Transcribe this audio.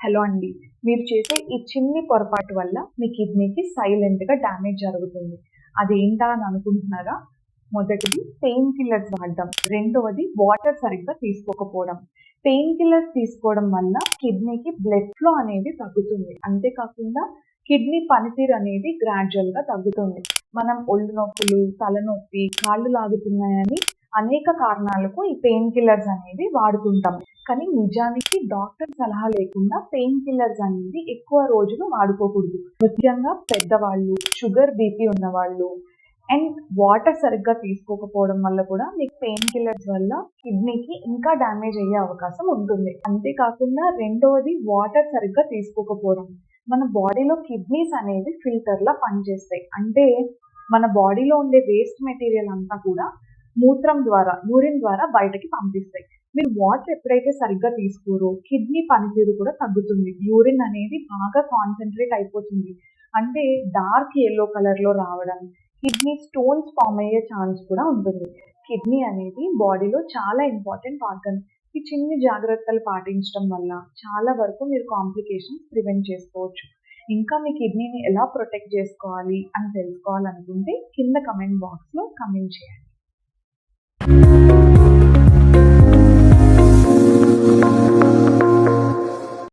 Hello అండి. మీరు చేసే ఈ చిన్ని పొరపాటు వల్ల మీ కిడ్నీకి సైలెంట్‌గా డ్యామేజ్ జరుగుతుంది. అదేంటా అని అనుకుంటున్నారా? మొదటిది పెయిన్ కిల్లర్స్ వాడడం. రెండవది వాటర్ సరిగ్గా తీసుకోకపోవడం. పెయిన్ కిల్లర్స్ తీసుకోవడం వల్ల కిడ్నీకి బ్లడ్ ఫ్లో అనేది తగ్గుతుంది. అంతేకాకుండా కిడ్నీ పనితీరు అనేది గ్రాడ్యువల్‌గా తగ్గుతుంది. మనం ఒళ్ళు నొప్పులు, తలనొప్పి, కాళ్ళు లాగుతున్నాయని అనేక కారణాలకు ఈ పెయిన్ కిల్లర్స్ అనేవి వాడుతుంటాం. కానీ నిజానికి డాక్టర్ సలహా లేకుండా పెయిన్ కిల్లర్స్ అనేది ఎక్కువ రోజులు వాడుకోకూడదు. ముఖ్యంగా పెద్దవాళ్ళు, షుగర్, బీపీ ఉన్నవాళ్ళు అండ్ వాటర్ సరిగ్గా తీసుకోకపోవడం వల్ల కూడా మీకు పెయిన్ కిల్లర్స్ వల్ల కిడ్నీకి ఇంకా డ్యామేజ్ అయ్యే అవకాశం ఉంటుంది. అంతేకాకుండా రెండవది వాటర్ సరిగ్గా తీసుకోకపోవడం. మన బాడీలో కిడ్నీస్ అనేవి ఫిల్టర్లా పనిచేస్తాయి. అంటే మన బాడీలో ఉండే వేస్ట్ మెటీరియల్ అంతా కూడా మూత్రం ద్వారా, యూరిన్ ద్వారా బయటకి పంపిస్తాయి. మీరు వాటర్ ఎప్పుడైతే సరిగ్గా తీసుకోరో కిడ్నీ పనితీరు కూడా తగ్గుతుంది. యూరిన్ అనేది బాగా కాన్సన్ట్రేట్ అయిపోతుంది. అంటే డార్క్ యెల్లో కలర్లో రావడం, కిడ్నీ స్టోన్స్ ఫామ్ అయ్యే ఛాన్స్ కూడా ఉంటుంది. కిడ్నీ అనేది బాడీలో చాలా ఇంపార్టెంట్ ఆర్గన్. ఈ చిన్ని జాగ్రత్తలు పాటించడం వల్ల చాలా వరకు మీరు కాంప్లికేషన్స్ ప్రివెంట్ చేసుకోవచ్చు. ఇంకా మీ కిడ్నీని ఎలా ప్రొటెక్ట్ చేసుకోవాలి అని తెలుసుకోవాలనుకుంటే కింద కమెంట్ బాక్స్లో కమెంట్ చేయండి.